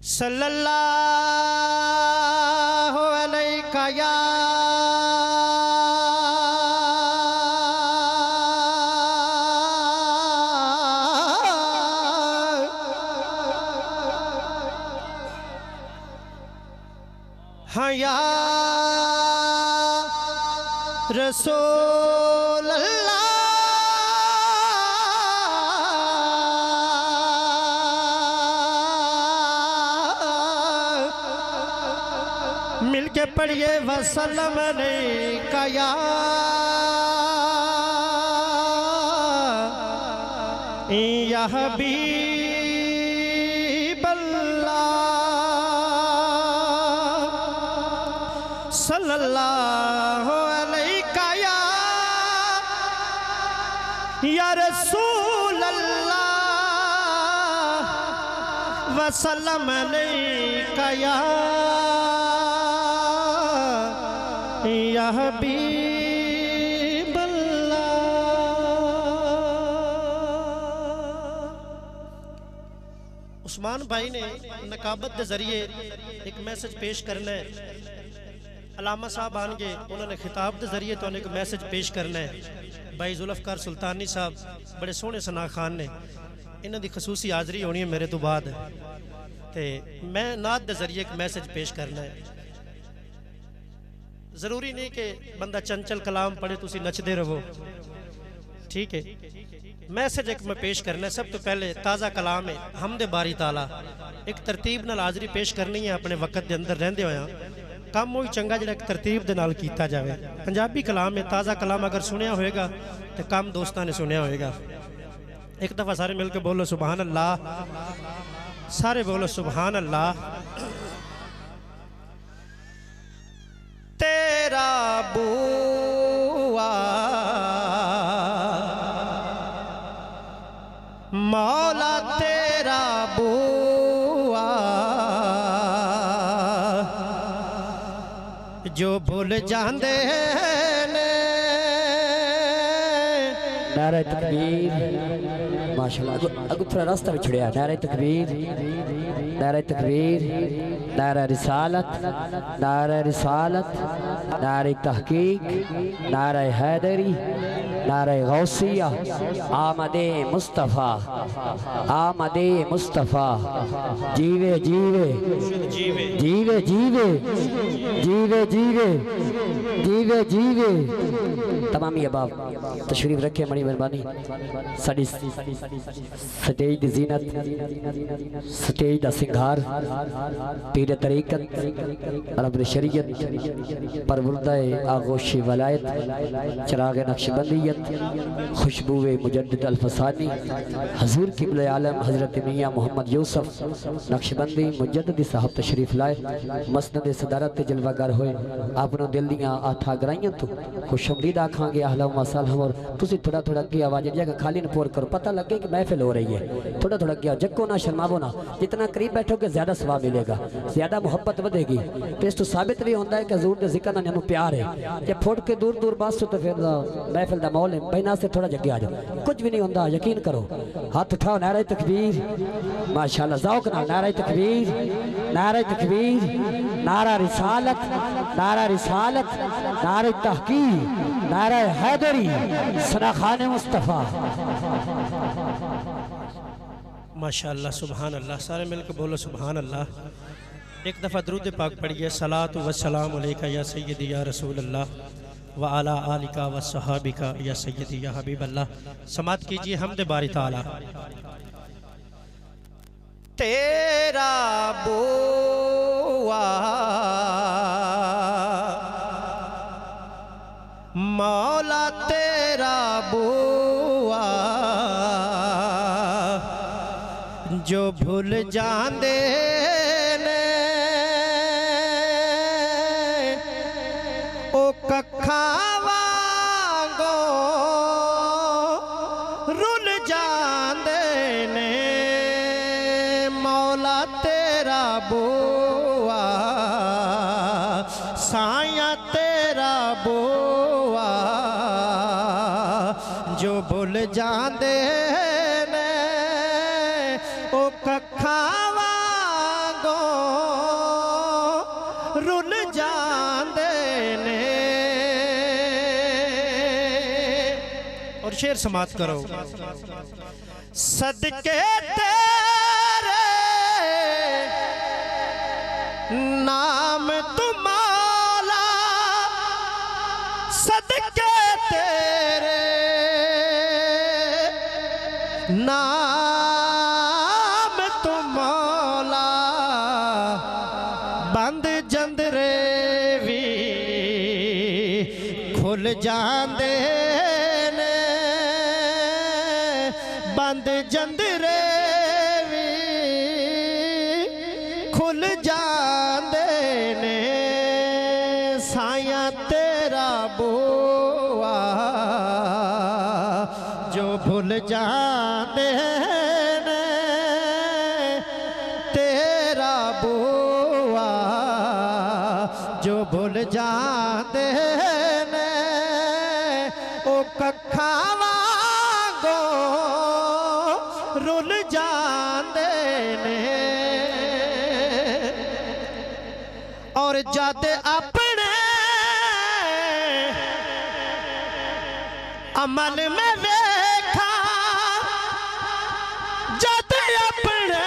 सल्लल्लाहु अलैका या हया रसूल अल्लाह। मिलके पढ़िए वसल्लम अलैका या हबीब अल्लाह। सल्लल्लाहु अलैका या रसूल अल्लाह वसल्लम अलैका या हबीब अल्लाह। उस्मान भाई ने नकाबत के जरिए एक मैसेज पेश करना है। अलामा साहब आन गए, उन्होंने खिताब के जरिए तो एक मैसेज पेश करना है। भाई जुल्फकार सुल्तानी साहब बड़े सोहने सना खान ने, इन्हों की खसूसी हाज़री होनी है मेरे तो बाद, तो मैं नात के जरिए एक मैसेज पेश करना है। ज़रूरी नहीं कि बंदा चंचल कलाम पढ़े तुसी नचदे रहो, ठीक है। मैसेज एक मैं पेश करना है। सब तो पहले ताज़ा कलाम है हमदे बारी ताला, एक तरतीब नाल हाज़री पेश करनी है। अपने वक्त के अंदर रहंदे होया काम वही चंगा जिहड़ा एक तरतीब दे नाल कीता जावे। पंजाबी कलाम है, ताज़ा कलाम अगर सुनिया होएगा तो कम दोस्तां ने सुनिया होएगा। एक दफ़ा सारे मिलकर बोलो सुभान अल्लाह, सारे बोलो सुभान अल्लाह। तेरा बुआ मौला तेरा बुआ जो भूल जांदे ने। नारे तकबीर, माशाअल्लाह। अगु थोड़ा रास्ता भी छुड़िया। नारे तकबीर, नारे तकबीर, नारा रिसालत, नारा रिसालत, नारे तहकीक, नारा हैदरी, नारा गौसिया। आमदे मुस्तफ़ा, आमदे मुस्तफ़ा। जीवे जीवे जीवे जीवे जीवे जीवे जीवे जीवे जीवे। तमाम अहबाब तशरीफ रखे, बड़ी मेहरबानी। साड़ी स्टेज दी जीनत, स्टेज दा सिंगार, पीर तरीकत अरब शरीयत परवुर्दाए आगोशी वलायत, चिराग नक्शबंदियत, खुशबुए मुजद्दिद अल्फसानी, हजूर किबले आलम हजरत मियाँ मोहम्मद यूसुफ नक्शबंदी मुजद्दिद साहब तशरीफ लाए। मसनद सदारत जलवागर होए। आपनों दिल दियां आथा गराइयां तो खुशमदीद आखांगे अहलन व सहलन। और तुसी थोड़ा थोड़ा अगे आवाज जगह खाली न पोर करो, पता लगे कि महफिल हो रही है। थोड़ा थोड़ा अगे जक्को ना, शर्मावो ना। जितना करीब बैठोगे ज्यादा सवाब मिलेगा, ज्यादा मोहब्बत बढ़ेगी। तो इस तो साबित भी होता है कि हजूर के जिक्र नाल प्यार है। जे फुट के दूर दूर बस तो फिर महफिल का माहौल है। बहना से थोड़ा जगे आ जाओ, कुछ भी नहीं होता, यकीन करो। हाथ उठाओ, नारे तकबीर, माशाअल्लाह। ज़ौक़ नाल नारे तकबीर, नारे तकबीर, नारा रिसालत, नारा रिसालत, नारे तहकीक, नारा हैदरी, सनाखाने मुस्तफ़ा। माशाअल्लाह, सुभान अल्लाह। सारे मिलकर बोलो सुभान अल्लाह। एक दफ़ा दरूद पाक पढ़िए। सलातु व सलाम अलैका या सय्यदी या रसूल अल्लाह व अला आलिका व सहाबिका या सय्यदी या हबीब अल्लाह। समात कीजिए हमदे बारी ताला। तेरा बुआ मौला तेरा बुआ जो भूल जांदे ने। ओ कखा वांगो रुल जांदे ने। मौला तेरा बुआ साया तेरा बुआ जो भूल जांदे ने। ओ कखा वांगो शेर समात करो। सदके तेरे नाम तुम्हारा, सदके तेरे नाम तुम्हारा, बंद जंदरे भी खुल जांदे ने, बंद जंदरे भी खुल जांदे ने, साया तेरा बुआ जो भुल जांदे ने, तेरा बुआ जो भुल जांदे ने, ओ कखा वांगो रुल जांदे ने, और जद अपने अमल में वेखा, जद अपने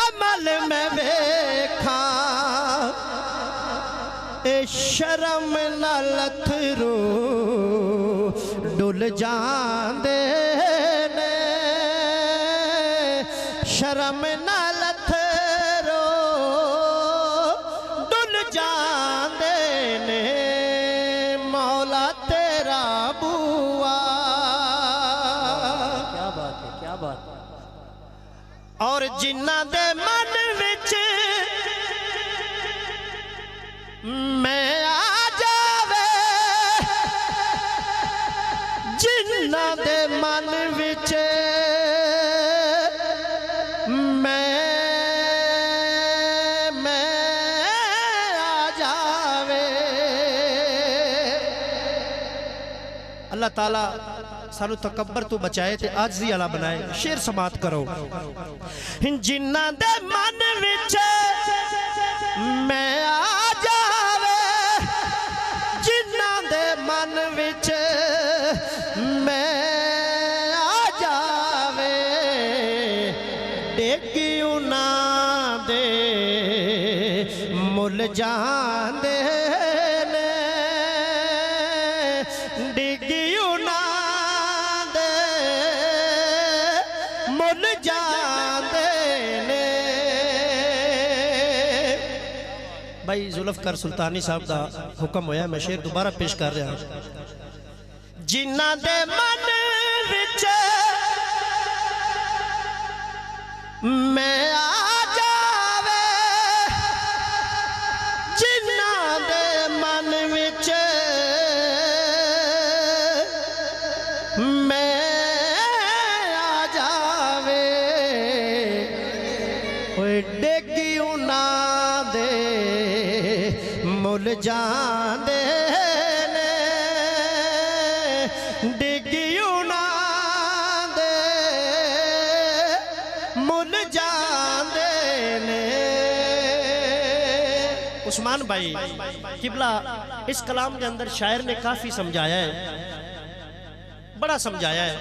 अमल में वेखा, ए शर्म नाल अथरू डुल जांदे ने, शर्म नाल अथरू डुल जांदे ने, मौला तेरा बुआ। क्या बात है, क्या बात है। और जिन्ना दे मन विच मैं आ जावे, जिन्ना दे मन विच मैं आ जावे। अल्लाह ताला सानू तकब्बर तो बचाए ते आजिज़ी वाला बनाए। शेर समात करो। जिन्ना दे मन विच मैं आ जावे, जिन्ना दे मन विच मैं आ जावे, डेगी उन्हां दे मुल जांदे ने, डिगी उन्हां दे मुल जांदे ने। भाई जुल्फकार सुल्तानी साहब का हुक्म होया, मैं शेर दोबारा पेश कर रहा। जिन्ना दे मन विच मैं आ जावे, जिन्ना दे मन विच मैं आ जावे, ओए डेगी उन्हां दे मुल जांदे ने, डिगी उन्हां दे मुल जांदे ने। उस्मान भाई किबला इस कलाम के अंदर शायर ने काफ़ी समझाया है, बड़ा समझाया है।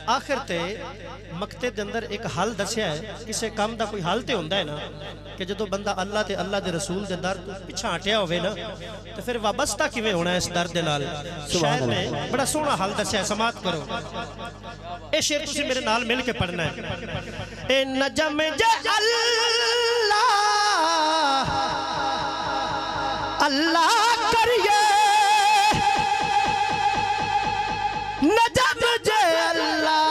आखिर ते मकते दे अंदर एक हल दसिया है। किसी काम का कोई हल तो होंदा है ना कि जो बंदा अल्लाह ते अल्लाह दे रसूल दे दर तो पिछा हटिया होवे ना, तो फिर वाबस्ता किवें होना है इस दर दे नाल। शायर ने बड़ा सोहना हल दसिया है, समात करो। ये शेर तुसी मेरे नाल मिल के पढ़ना है। ए नजम जे अल्लाह अल्लाह करिए, नजम जे अल्लाह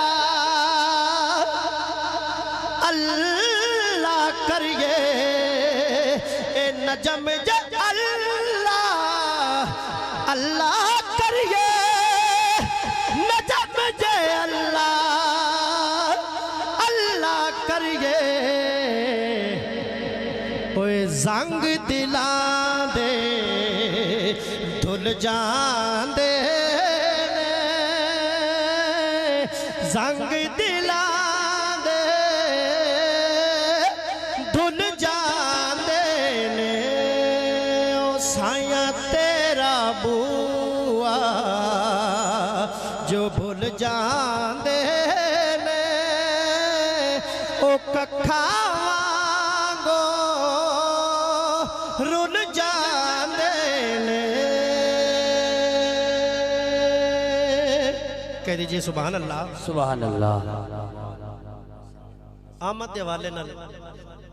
अल्लाह करिए, ए नजम जे अल्लाह अल्लाह करिए, नजम जे अल्लाह अल्लाह करिए, ओए जंग दिलां दे धुल जांदे ने, जंग दिलां दे धुल जांदे ने, ओ रुल जांदे ने ओ कखा वांगो रुल जांदे ने। कह दीजिए सुभान अल्लाह। सुभान अल्लाह। आमद के हवाले नाल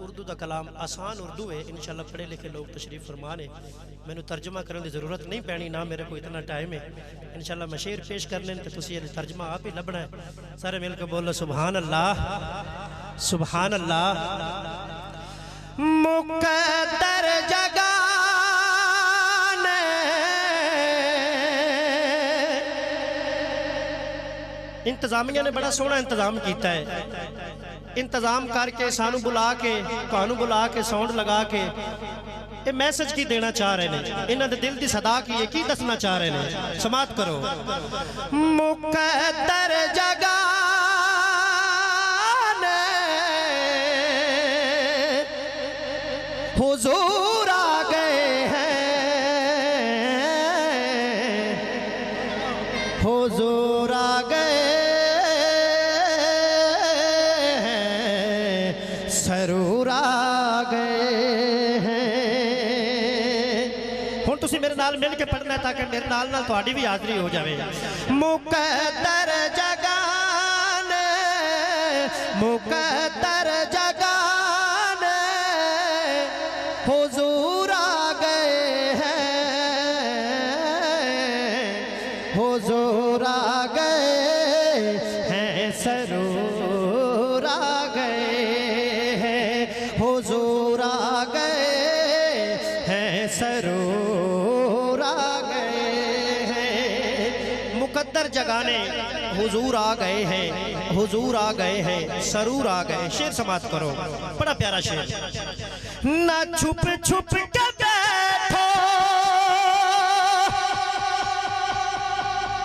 उर्दू का कलाम आसान उर्दू है, इंशाल्लाह पढ़े लिखे लोग तशरीफ फरमा ने, मैंने तर्जमा करने की जरूरत नहीं पैनी, ना मेरे को इतना टाइम है। इंशाल्लाह मैं शेर पेश करने तो तुसी तर्जमा आप ही लभना है। सारे मिलकर बोलो सुभान अल्लाह सुभान अल्लाह। मुकद्दर जगह ने इंतजामिया ने बड़ा सोहना इंतजाम किया है। इंतजाम करके सानू बुला के तुहानू बुला के साउंड लगा के ये मैसेज की देना चाह रहे हैं, इन्हां दे दिल की सदा की है, की दसना चाह रहे हैं। समात करो। मुकद्दर जगह ने हुजूर आ गए हैं, हुजूर आ गए सरूर आ गए हैं। हुण तुसीं मेरे नाल मिल के पढ़ना है ताकि मेरे नाल नाल तुहाडी भी हाज़री हो जाए। मुकद्दर जगह ने मुकद्दर जगह ने हुजूर आ गए हैं, हुजूर आ गए हैं सरूर आ गए, हुजूर आ गए हैं सरूर आ गए हैं। मुकद्दर जगाने हुजूर आ गए हैं, हुजूर आ गए हैं सरूर आ गए। शेर समाप्त करो, बड़ा प्यारा शेर। ना छुप छुप के बैठो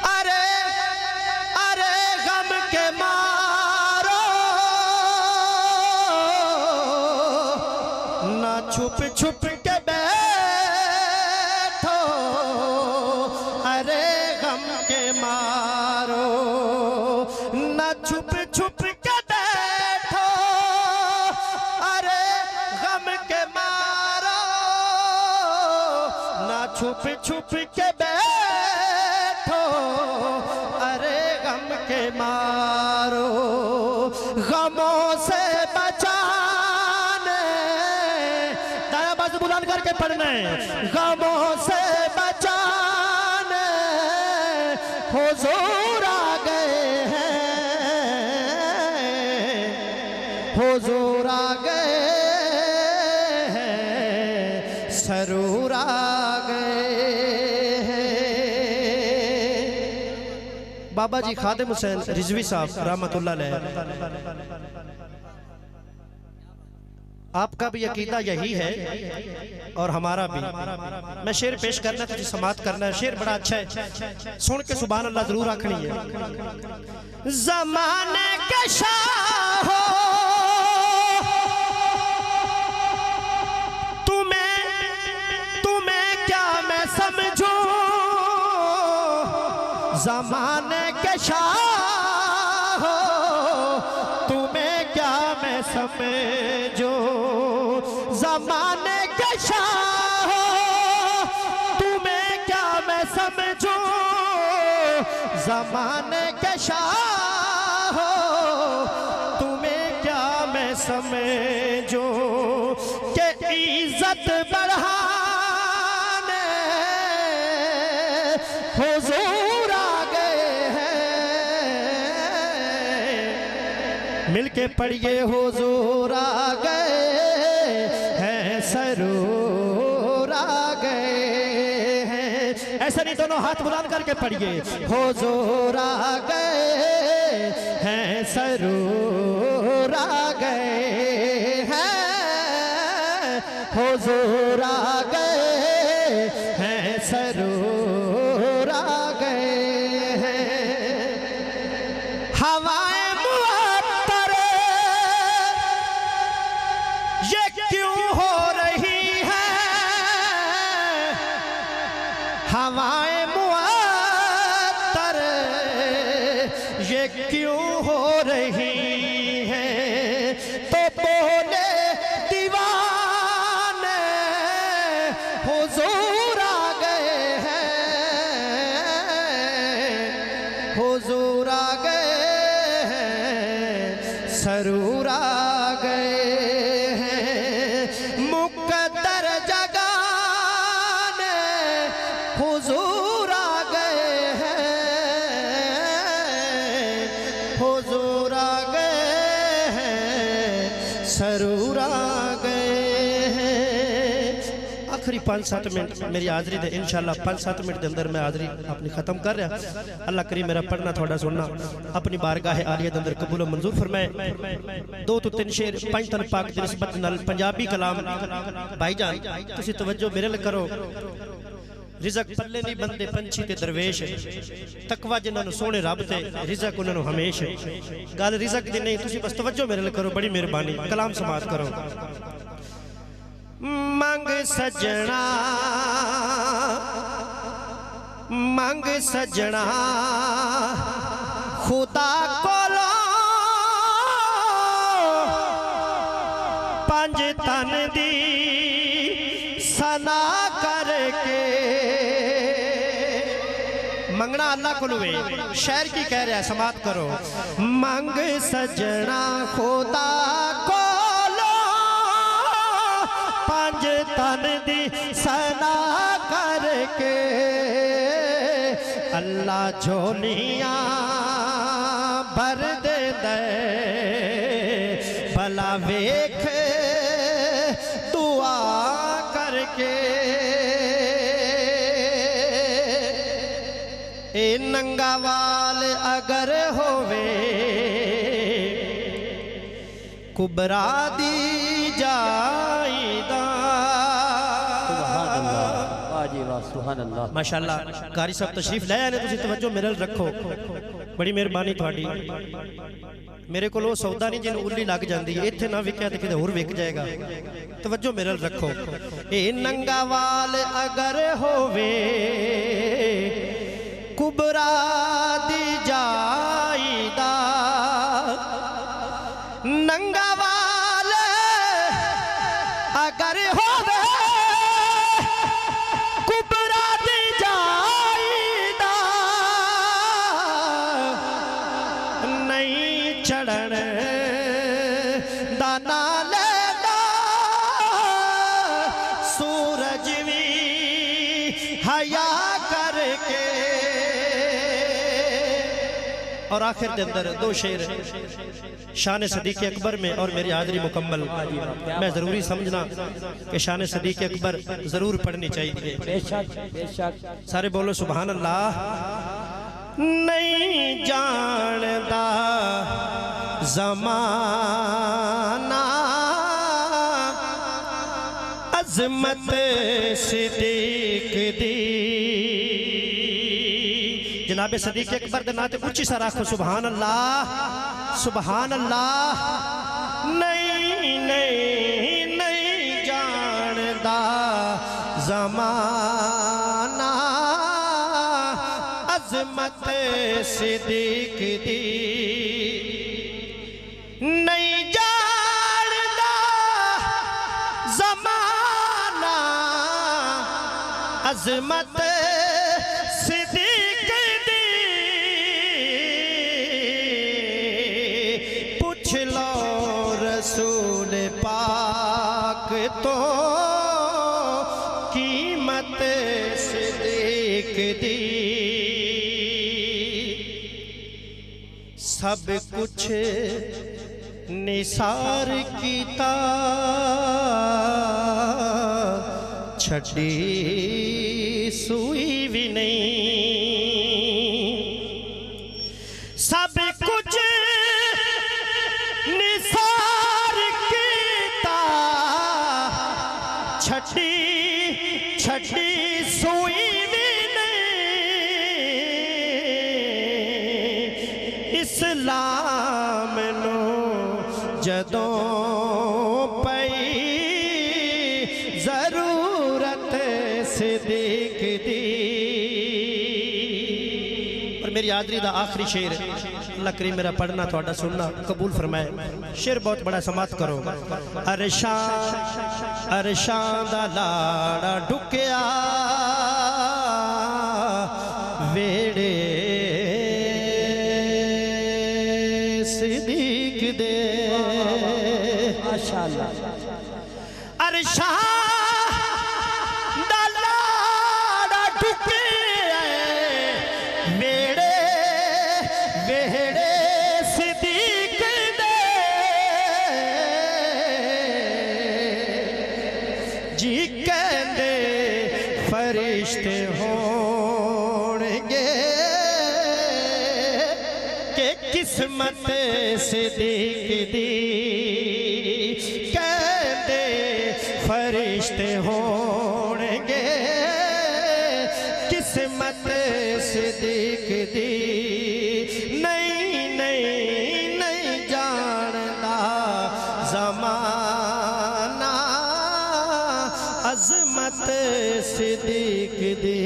अरे अरे गम के मारो, ना छुप छुप के बैठो अरे गम के मारो, ना छुप छुप के बैठो अरे गम के मारो, ना छुप छुप के बैठो अरे गम के मारो। गमों से बचाने दाया बाजू बुलंद करके पढ़ना है। गमों से बचाने हुजूर आ गए हैं, हुजूर आ गए हैं सरूर आ गए हैं। बाबा जी खादिम हुसैन रिजवी साहब रहमतुल्लाह अलैह, आपका भी अकीदा यही है और हमारा भी। मैं शेर पेश करना तुझे समाप्त करना है। शेर बड़ा अच्छा है, सुन के सुभान अल्लाह जरूर आखनी है। ज़माने के शाह हो तुम्हें क्या मैं समझूं, ज़माने के शाह हो तुम्हें क्या मैं समझूं, ज़माने के शाह हो तुम्हें क्या मैं समझूं, ज़माने के शाह हो तुम्हें क्या मैं समझूं, के इज्जत बढ़ाने हुजूर आ गए हैं। मिलके पढ़िए हुजूर आ गए हैं सरूर आ गए हैं। ऐसा नहीं, दोनों हाथ बुलंद करके पढ़िए। हुजूर आ गए हैं सरूर आ गए हैं, हुजूर आ गए हैं सरूर आ गए हैं। हवाएं मुअत्तर ये क्यों हो रही है, हवाएं मुअत्तर ये क्यों हो रही हैं, तो बोले दीवाने हुजूर आ गए हैं, हुजूर आ गए हैं, सरूर आ गए हैं, मुकद्दर जगाने हुजूर आ गए हैं, हुजूर आ गए हैं, सरूर आ गए हैं। आखिरी 5-7 मिनट मेरी हाज़री दे इंशाअल्लाह 5-7 मिनट के अंदर मैं हाज़री अपनी ख़त्म कर रहा। अल्लाह करीम मेरा पढ़ना थोड़ा सुनना अपनी बारगाह आलिया के अंदर कबूल मंजूर फरमाए। 2 तो 3 शेर 5 तन पाक की निस्बत नाल पंजाबी कलाम भाईजान तुसी तवज्जो मेरे लिए करो। रिज़क पल्ले नहीं बनते पंछी ते दरवेश, तकवा जिन्होंने सोने रब ते रिज़क उन्होंने हमेश। गल रिज़क दी नहीं, तुसी बस तवज्जो मेरे लिए करो, बड़ी मेहरबानी कलाम समात करो। मंग सजना मंग सजना खुदा कोलो 5 तन दी सना करके। मंगना अल्लाह को वे शहर की कह रहा है, समात करो। मंग सजना खुदा कोलो 5 तन दी सना करके। अल्लाह झोलियां भर दे दे भला वेख दुआ करके। ए नंगा वाल अगर होवे कुबरा दी जाईदा। माशाअल्लाह कारी साहब तशरीफ ले आने, तुसी तवज्जो मेरे रखो, बड़ी मेहरबानी थोड़ी। मेरे को सौदा नहीं जिन्हें उल्ली लग जाती है, इत्थे ना विकया तो किते होर विक जाएगा। तवज्जो मेरे रखो। ए नंगा वाल अगर होवे कुबरा दी जाईदा। नंगा वाल अगर होवे कुबरा दी जाईदा। नहीं चढ़न दाना लेदा सूरज भी हया करके। और आखिर के अंदर 2 शेर शान सदीक़ अकबर में और मेरी हाज़री मुकम्मल। मैं ज़रूरी समझना कि शान सदीक़ अकबर ज़रूर पढ़नी चाहिए। सारे बोलो सुभान अल्लाह। नहीं जानदा ज़माना अज़मत सिद्दीक़ दी। जनाब सदीक़ अकबर के नाते ऊंची सा रखो सुभान अल्लाह, सुभान अल्लाह। नहीं नहीं नहीं जानदा ज़माना अज़मत सिद्दीक़ दी। नहीं जानदा ज़माना अज़मत सिद्दीक़ दी। पूछ लो रसूल पाक तो कीमत सिद्दीक़ दी। सब कुछ निसार कीता छड़ी सुई भी नहीं। सब कुछ निसार कीता छड़ी छड़ी सुई भी नहीं। इस्लाम नो जदों पई जरूरत सिद्दीक़ दी। और मेरी हाज़री दा आखिरी शेर अल्लाह करीम मेरा पढ़ना थोड़ा सुनना कबूल फरमाए। शेर बहुत बड़ा समात करो। अरशां दा लाड़ा डुकिया वेड़े सिद्दीक दे। माशाअल्लाह। अरशां दा लाड़ा डुकिया वेड़े वेड़े सिद्दीक दे। जी कहंदे फरिश्ते होणगे के किस्मत सिद्दीक दी। कहंदे फरिश्ते होणगे किस्मत सिद्दीक दी। नहीं नहीं नहीं जानदा ज़माना अज़मत सिद्दीक दी।